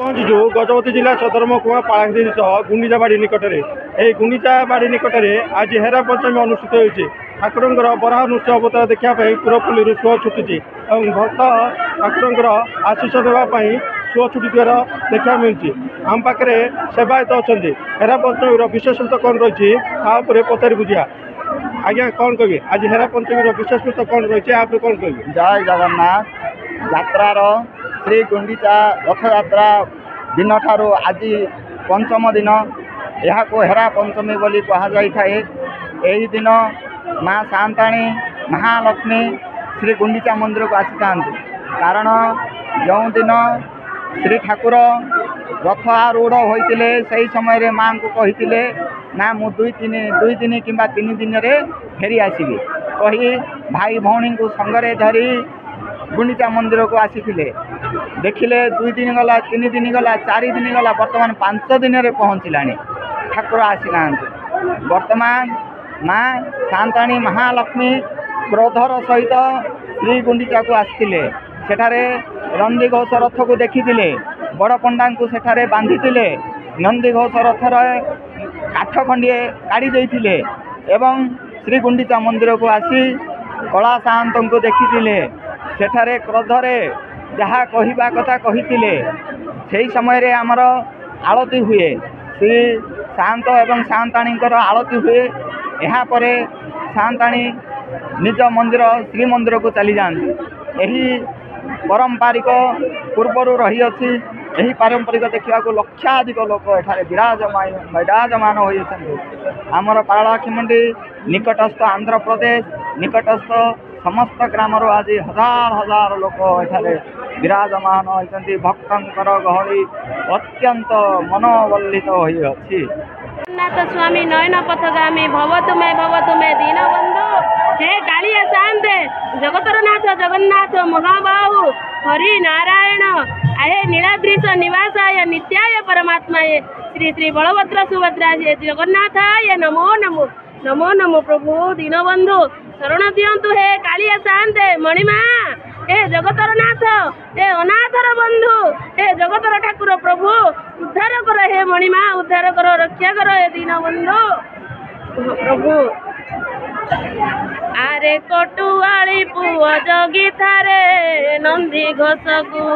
पहुंचु गजपति जिला सदर महकुमा पालाखी गुंडीचाबाड़ी निकट में यही गुंडीचाबाड़ी निकट में आज हेरा पंचमी अनुष्ठित होती ठाकुर बराह नृत्य अवतार देखापी पुरपल्ली सुओ छुटी और भक्त ठाकुर आशीष देवाई सुओ छुटी देखा मिलूँ आम पाखे सेवायत अच्छा हेरा पंचमी विशेषत्व कौन रही पचारि बुझा आज्ञा कौन कहे आज हेरा पंचमी विशेषत्व कौन रही आप कौन कहे। जय जगन्नाथ यात्रार श्री गुंडीचा रथ यात्रा दिन ठारू आज पंचम दिन यह हेरा पंचमी बोली कहुए। यही दिन माँ सांताणी महालक्ष्मी श्री गुंडीचा मंदिर को आसी था कारण जो दिन श्री ठाकुर रथ आरूढ़ होते से समय माँ को कही ना मु दुई दिन कि 3 दिन फेरी आसबि कही भाई भौणी को संगरे धरी गुंडीचा मंदिर को आसीथिले देखिले 2 दिन गला 3 दिन गला 4 दिन गला वर्तमान 5 दिन रे पहुँचलानी ठाकुर आसीना। वर्तमान माँ सांताणी महालक्ष्मी क्रोधर सहित श्री गुंडीचा को आसथिले सेठारे नंदीघोष रथ को देखिथिले बड़ पंडा को सेठारे बांधिथिले नंदीघोष रथर काठ खंडिए काढ़ी देइथिले एवं श्री गुंडीचा मंदिर को आसी कला साहंत को देखिथिले सेठारे क्रोधरे जहाँ कहवा कथा कही से समय आमर आलती हुए श्री शांत एवं सांताणी आलती हुए यापर सांताणी निज मंदिर श्री मंदिर को चली जाती यही पारंपरिक पूर्वर रही अच्छी यही पारंपरिक देखा लक्षाधिक लोक एठारे विराजमान होती आमर पालाखीमंडी निकटस्थ आंध्र प्रदेश निकटस्थ समस्त ग्राम आज हजार हजार लोक एठारे विराजमान होती भक्तर गहली अत्यंत मनोबल्लित होती। जगन्नाथ स्वामी नयन पथगामी भवतु मे दीनबंधु हे कालिया शांते जगतर नाथ जगन्नाथ महाबाहु हरि नारायण आहे नीलाद्रीश निवासाय नित्याय परमात्माय श्री श्री बलभद्र सुभद्रा जगन्नाथाय नमो नमो नमो नमो प्रभु दीनबंधु शरण दियंतु हे कालिया शांते मणिमा हे जगतर नाथ हे अनाथर बंधु हे जगतर ठाकुर प्रभु उद्धार कर हे मणिमा उद्धार कर रक्षा कर हे दीनबंधु प्रभु। आरे कटुआली पुआ जगी थारे नंदी घोष को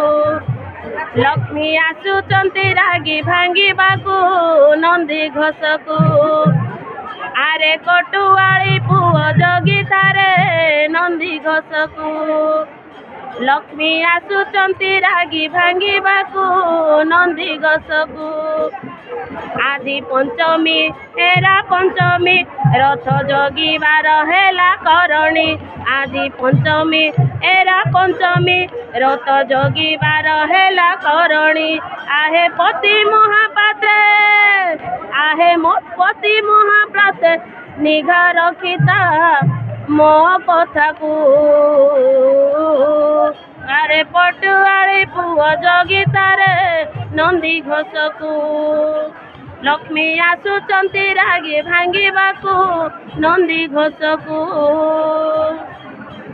लक्ष्मी आसुचंती रागी भांगी बाकू नंदी घोष को आरे कटुआली पुआ जगी थारे नंदी घोष को लक्ष्मी आसुचंती रागी भांगी बाकू नंदी घोष को आदि पंचमी हेरा पंचमी रथ जगिबार हेला करणी आदि पंचमी हेरा पंचमी रथ जगिबार हेला करणी आहे पति महापात्रे आहे पति महापात्रे निघा रखिता मो कथा को आरे पटुआली पुआ जगी तारे नंदी घोष को लक्ष्मी आसुचंती रागी भांगिबाकू नंदी घोष को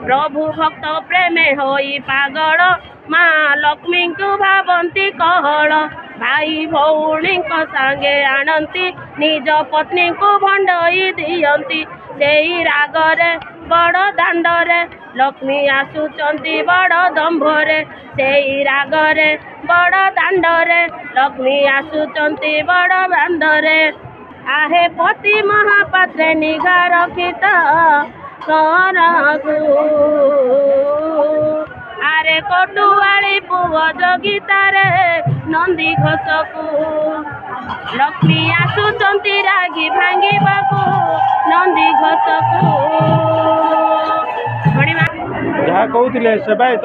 प्रभु भक्त प्रेमे होई पागल माँ लक्ष्मी को भावंती कहल भाई भौणी सांगे आणती निज पत्नी को भंडई दियंती सेई रागरे बड़ दांडरे लक्ष्मी आसुचंती बड़ दंभरे सेई रागरे बड़ दांडरे लक्ष्मी आसुचंती बड़ बांधरे आहे पति महापात्रे निघा रखिता आरे कटुआली पुआ जगी तारे नंदी घोष को लक्ष्मी आसुचंती रागी भांगिबाकू नंदी घोष को जहाँ कहते सेवायत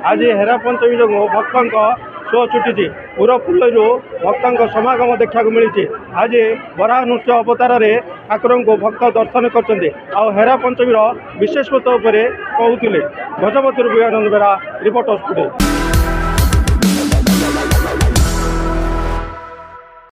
आज हेरा पंचमी जो भक्त शो छुटी पुरपल्लू भक्त समागम देखा मिली आज बराह नृत्य अवतार ठाकुर को भक्त दर्शन कर हेरा पंचमी विशेषत्व कहते गजपति विवेकानंद बेरा रिपोर्टर्स टुडे।